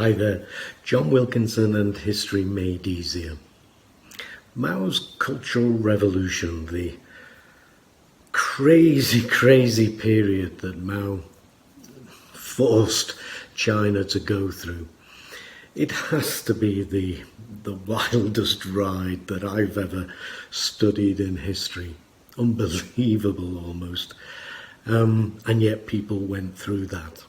Hi there, John Wilkinson and History Made Easier. Mao's Cultural Revolution, the crazy period that Mao forced China to go through. It has to be the wildest ride that I've ever studied in history. Unbelievable almost. And yet people went through that.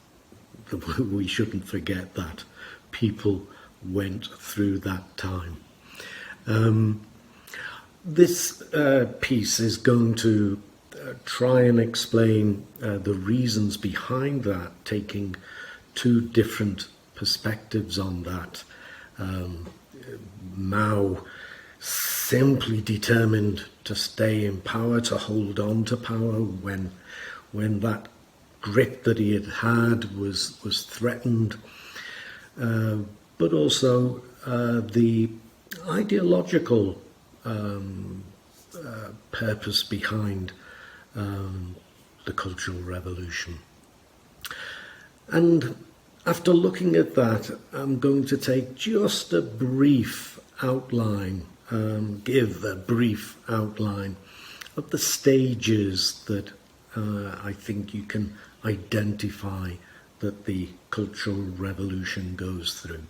We shouldn't forget that. People went through that time. This piece is going to try and explain the reasons behind that, taking two different perspectives on that. Mao simply determined to stay in power, to hold on to power when that grip that he had was threatened, but also the ideological purpose behind the Cultural Revolution. And after looking at that, I'm going to take just a brief outline, give a brief outline of the stages that I think you can identify that the Cultural Revolution goes through.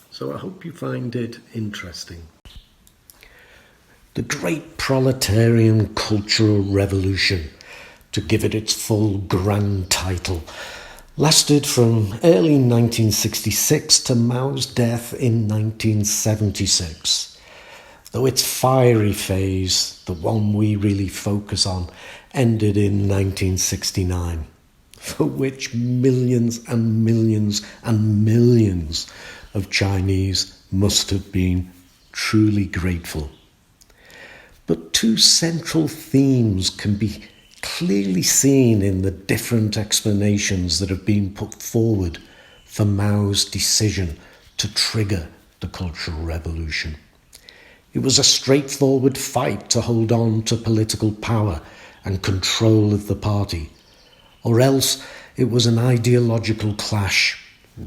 So I hope you find it interesting. The Great Proletarian Cultural Revolution, to give it its full grand title, lasted from early 1966 to Mao's death in 1976. Though its fiery phase, the one we really focus on, ended in 1969, for which millions and millions and millions of Chinese must have been truly grateful. But two central themes can be clearly seen in the different explanations that have been put forward for Mao's decision to trigger the Cultural Revolution. It was a straightforward fight to hold on to political power and control of the party, or else it was an ideological clash.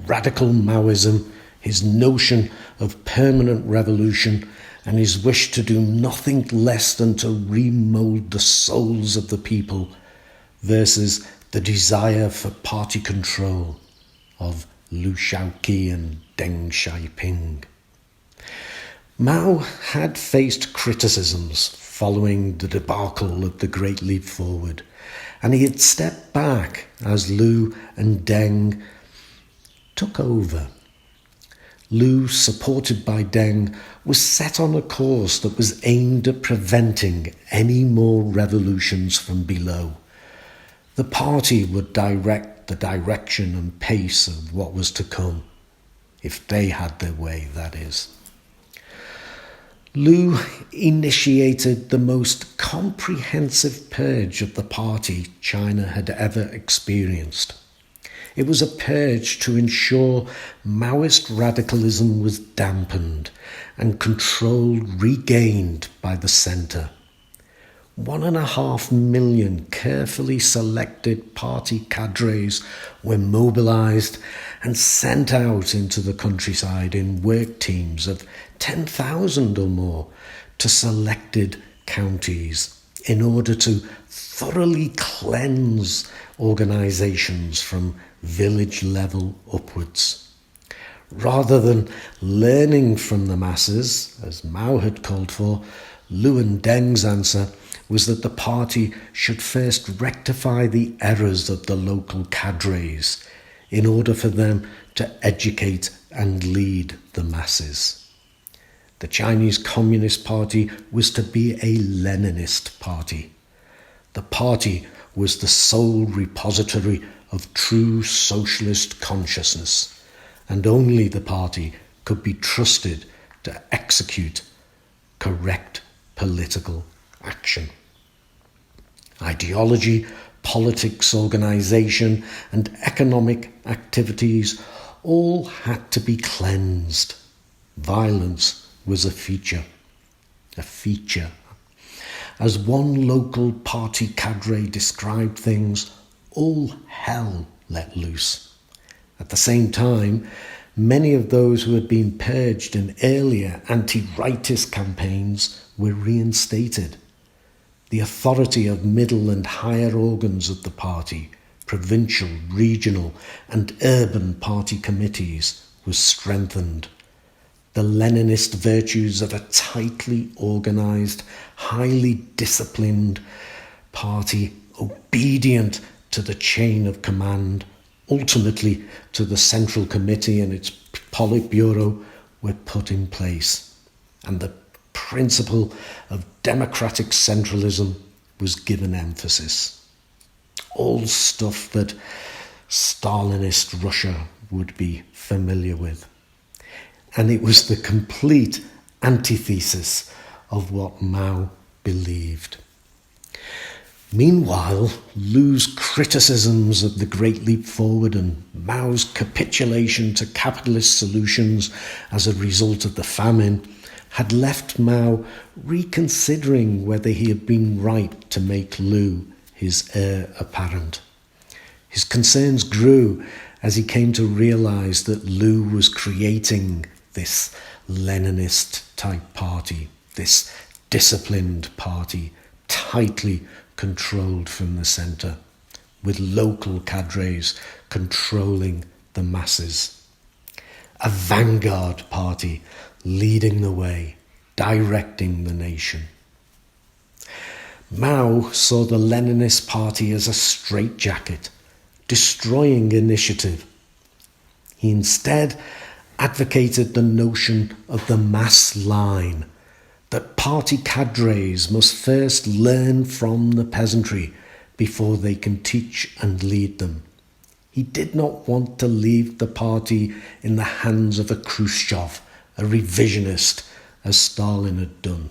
Radical Maoism, his notion of permanent revolution, and his wish to do nothing less than to remold the souls of the people, versus the desire for party control of Liu Shaoqi and Deng Xiaoping. Mao had faced criticisms following the debacle of the Great Leap Forward, and he had stepped back as Liu and Deng took over. Liu, supported by Deng, was set on a course that was aimed at preventing any more revolutions from below. The party would direct the direction and pace of what was to come, if they had their way, that is. Liu initiated the most comprehensive purge of the party China had ever experienced. It was a purge to ensure Maoist radicalism was dampened and control regained by the centre. 1.5 million carefully selected party cadres were mobilised and sent out into the countryside in work teams of 10,000 or more to selected counties in order to thoroughly cleanse organisations from village level upwards. Rather than learning from the masses, as Mao had called for, Liu and Deng's answer was that the party should first rectify the errors of the local cadres in order for them to educate and lead the masses. The Chinese Communist Party was to be a Leninist party. The party was the sole repository of true socialist consciousness, and only the party could be trusted to execute correct political action. Ideology, politics, organisation, and economic activities all had to be cleansed. Violence was a feature. As one local party cadre described things, all hell let loose. At the same time, Many of those who had been purged in earlier anti-rightist campaigns were reinstated. The authority of middle and higher organs of the party, provincial, regional and urban party committees, was strengthened. The Leninist virtues of a tightly organised, highly disciplined party, obedient to the chain of command, ultimately to the Central Committee and its Politburo, were put in place, and the principle of democratic centralism was given emphasis. All stuff that Stalinist Russia would be familiar with. And it was the complete antithesis of what Mao believed. Meanwhile, Lu's criticisms of the Great Leap Forward and Mao's capitulation to capitalist solutions as a result of the famine had left Mao reconsidering whether he had been right to make Lu his heir apparent. His concerns grew as he came to realise that Lu was creating this Leninist-type party, this disciplined party, tightly controlled from the centre, with local cadres controlling the masses. A vanguard party leading the way, directing the nation. Mao saw the Leninist party as a straitjacket, destroying initiative. He instead advocated the notion of the mass line, that party cadres must first learn from the peasantry before they can teach and lead them. He did not want to leave the party in the hands of a Khrushchev, a revisionist, as Stalin had done.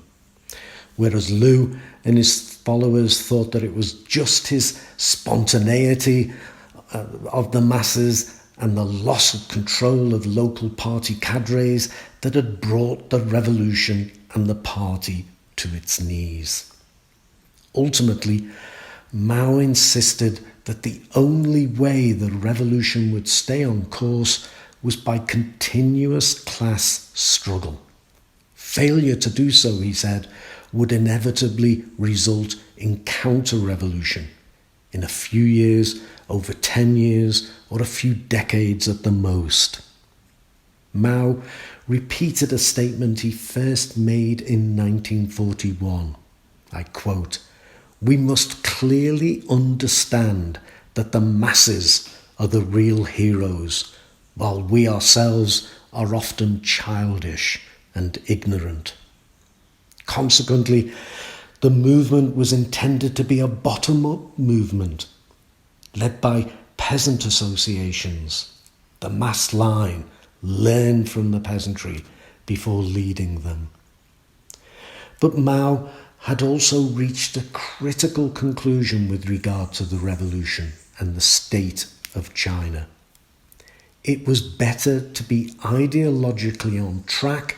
Whereas Lu and his followers thought that it was just his spontaneity of the masses and the loss of control of local party cadres that had brought the revolution and the party to its knees. Ultimately, Mao insisted that the only way the revolution would stay on course was by continuous class struggle. Failure to do so, he said, would inevitably result in counter-revolution in a few years, over 10 years, or a few decades at the most. Mao repeated a statement he first made in 1941. I quote, "We must clearly understand that the masses are the real heroes, while we ourselves are often childish and ignorant." Consequently, the movement was intended to be a bottom-up movement, led by peasant associations. The mass line, learn from the peasantry before leading them. But Mao had also reached a critical conclusion with regard to the revolution and the state of China. It was better to be ideologically on track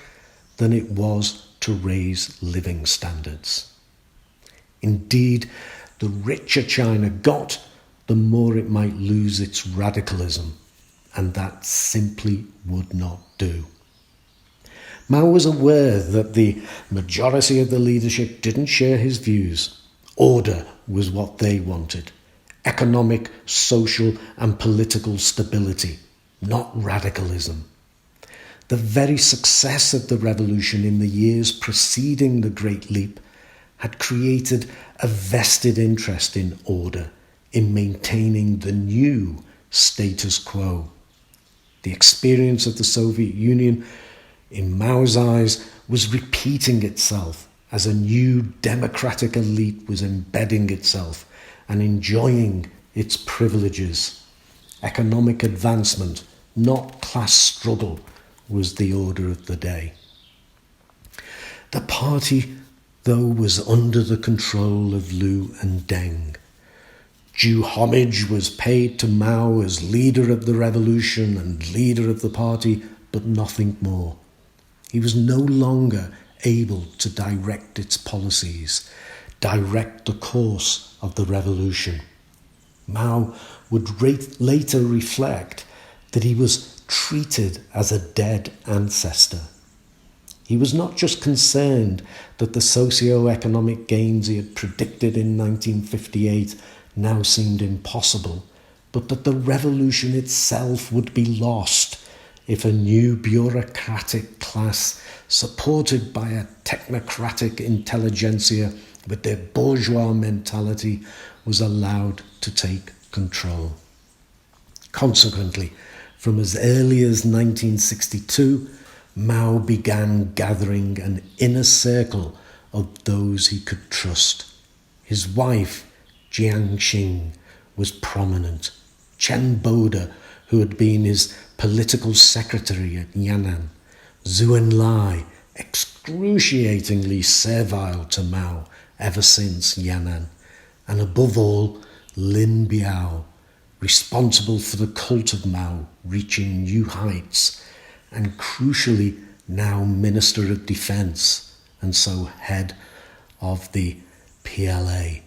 than it was to raise living standards. Indeed, the richer China got, the more it might lose its radicalism, and that simply would not do. Mao was aware that the majority of the leadership didn't share his views. Order was what they wanted. Economic, social and political stability, not radicalism. The very success of the revolution in the years preceding the Great Leap had created a vested interest in order, in maintaining the new status quo. The experience of the Soviet Union, in Mao's eyes, was repeating itself as a new democratic elite was embedding itself and enjoying its privileges. Economic advancement, not class struggle, was the order of the day. The party, though, was under the control of Lu and Deng. Due homage was paid to Mao as leader of the revolution and leader of the party, but nothing more. He was no longer able to direct its policies, direct the course of the revolution. Mao would later reflect that he was treated as a dead ancestor. He was not just concerned that the socio-economic gains he had predicted in 1958 now seemed impossible, but that the revolution itself would be lost if a new bureaucratic class, supported by a technocratic intelligentsia with their bourgeois mentality, was allowed to take control. Consequently, from as early as 1962, Mao began gathering an inner circle of those he could trust. His wife, Jiang Xing, was prominent. Chen Boda, who had been his political secretary at Yan'an, Zhou Enlai, excruciatingly servile to Mao ever since Yan'an, and above all, Lin Biao, responsible for the cult of Mao reaching new heights, and crucially now Minister of Defence and so head of the PLA.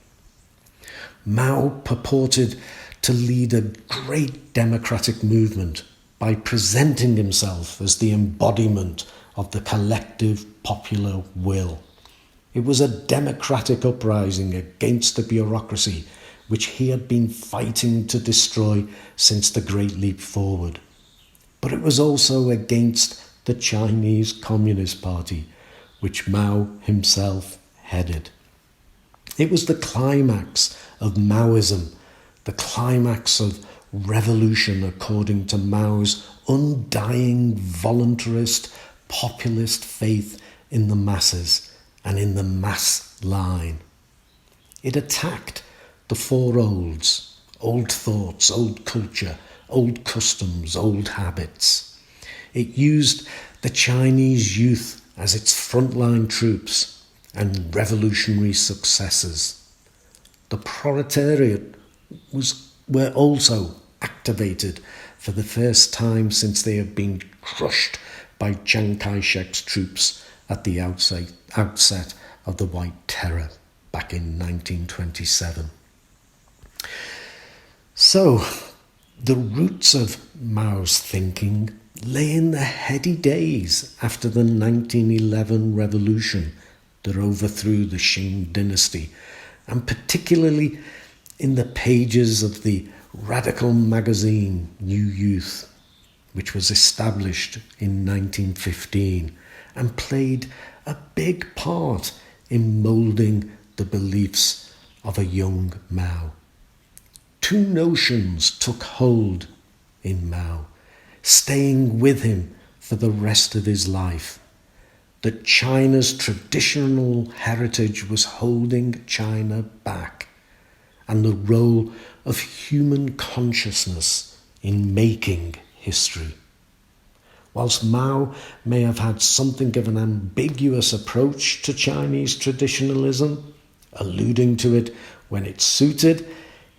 Mao purported to lead a great democratic movement by presenting himself as the embodiment of the collective popular will. It was a democratic uprising against the bureaucracy which he had been fighting to destroy since the Great Leap Forward. But it was also against the Chinese Communist Party, which Mao himself headed. It was the climax of Maoism, the climax of revolution according to Mao's undying voluntarist, populist faith in the masses and in the mass line. It attacked the four olds: old thoughts, old culture, old customs, old habits. It used the Chinese youth as its frontline troops and revolutionary successors. The proletariat were also activated for the first time since they had been crushed by Chiang Kai-shek's troops at the outset of the White Terror back in 1927. So, the roots of Mao's thinking lay in the heady days after the 1911 revolution that overthrew the Qing dynasty, and particularly in the pages of the radical magazine New Youth, which was established in 1915 and played a big part in moulding the beliefs of a young Mao. Two notions took hold in Mao, staying with him for the rest of his life: that China's traditional heritage was holding China back, and the role of human consciousness in making history. Whilst Mao may have had something of an ambiguous approach to Chinese traditionalism, alluding to it when it suited,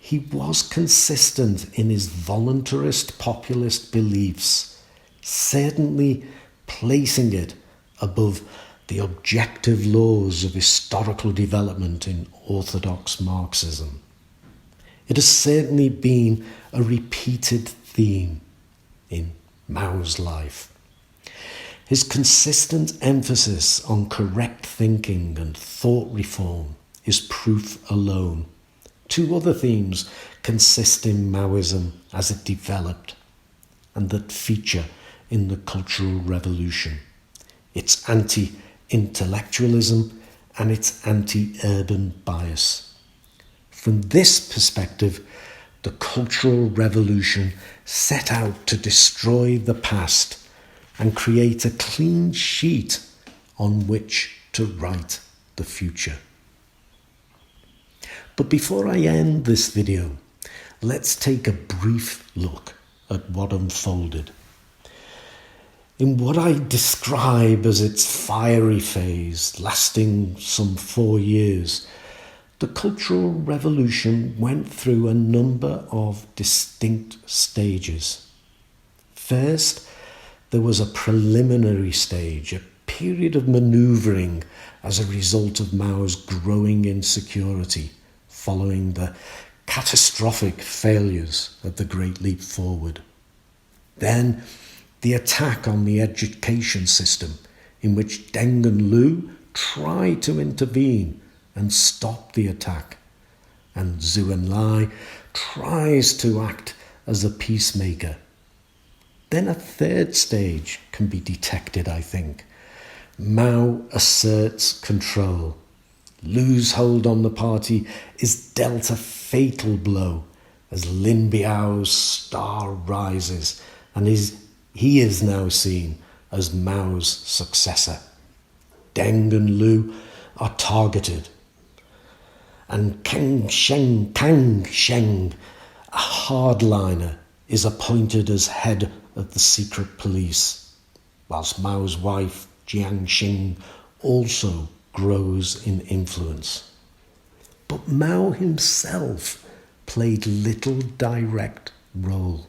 he was consistent in his voluntarist populist beliefs, certainly placing it above the objective laws of historical development in orthodox Marxism. It has certainly been a repeated theme in Mao's life. His consistent emphasis on correct thinking and thought reform is proof alone. Two other themes consist in Maoism as it developed and that feature in the Cultural Revolution: its anti-intellectualism and its anti-urban bias. From this perspective, the Cultural Revolution set out to destroy the past and create a clean sheet on which to write the future. But before I end this video, let's take a brief look at what unfolded. In what I describe as its fiery phase, lasting some 4 years, the Cultural Revolution went through a number of distinct stages. First, there was a preliminary stage, a period of manoeuvring as a result of Mao's growing insecurity following the catastrophic failures of the Great Leap Forward. Then the attack on the education system, in which Deng and Lu tried to intervene and stop the attack, and Zhou Enlai tries to act as a peacemaker. Then a third stage can be detected, I think. Mao asserts control. Lu's hold on the party is dealt a fatal blow as Lin Biao's star rises, and he is now seen as Mao's successor. Deng and Lu are targeted, and Kang Sheng, a hardliner, is appointed as head of the secret police, whilst Mao's wife, Jiang Xing, also grows in influence. But Mao himself played little direct role.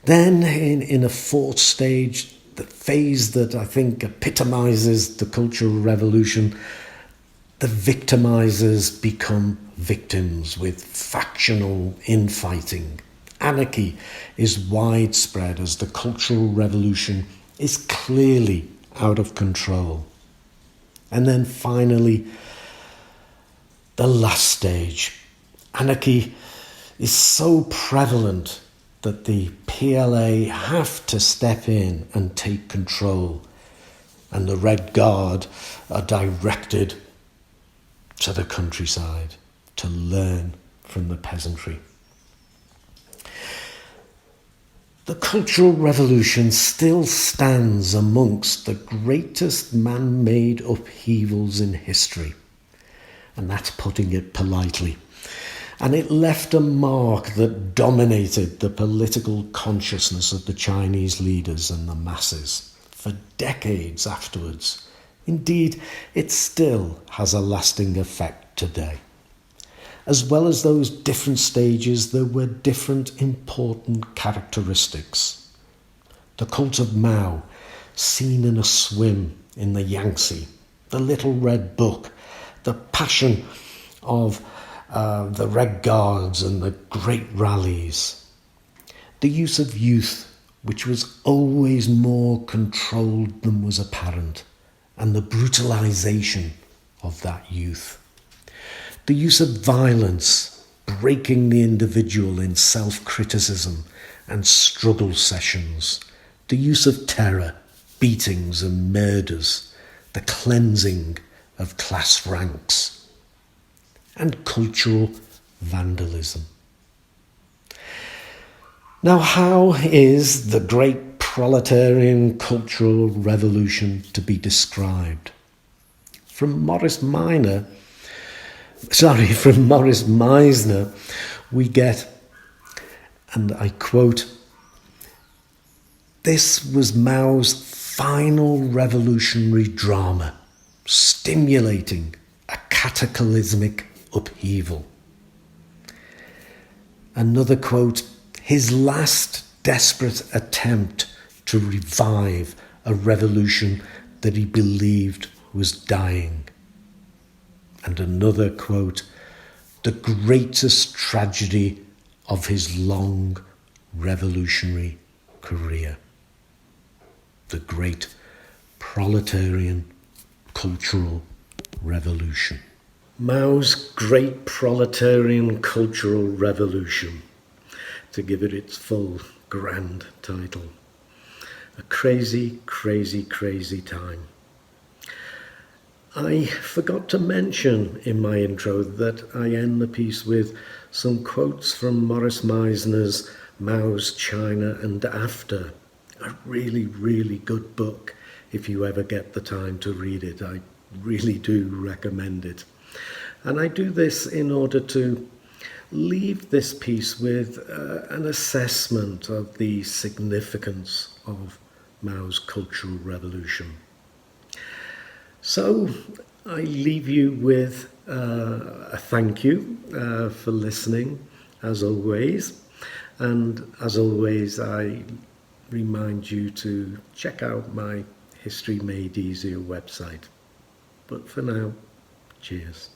Then, in a fourth stage, the phase that I think epitomizes the Cultural Revolution, the victimizers become victims with factional infighting. Anarchy is widespread as the Cultural Revolution is clearly out of control. And then finally, the last stage. Anarchy is so prevalent that the PLA have to step in and take control, and the Red Guard are directed to the countryside to learn from the peasantry. The Cultural Revolution still stands amongst the greatest man-made upheavals in history, and that's putting it politely. And it left a mark that dominated the political consciousness of the Chinese leaders and the masses for decades afterwards. Indeed, it still has a lasting effect today. As well as those different stages, there were different important characteristics. The cult of Mao, seen in a swim in the Yangtze, the Little Red Book, the passion of the Red Guards and the great rallies, the use of youth, which was always more controlled than was apparent, and the brutalization of that youth. The use of violence, breaking the individual in self-criticism and struggle sessions. The use of terror, beatings and murders. The cleansing of class ranks. And cultural vandalism. Now, how is the great proletarian cultural revolution to be described? From Morris Meisner, we get, and I quote, "This was Mao's final revolutionary drama, stimulating a cataclysmic upheaval." Another quote, "His last desperate attempt to revive a revolution that he believed was dying." And another quote, "The greatest tragedy of his long revolutionary career." The great proletarian cultural revolution. Mao's Great Proletarian Cultural Revolution, to give it its full grand title. A crazy, crazy, crazy time. I forgot to mention in my intro that I end the piece with some quotes from Morris Meisner's Mao's China and After. A really, really good book if you ever get the time to read it. I really do recommend it. And I do this in order to leave this piece with an assessment of the significance of Mao's Cultural Revolution. So I leave you with a thank you for listening, as always. And as always, I remind you to check out my History Made Easier website. But for now, cheers.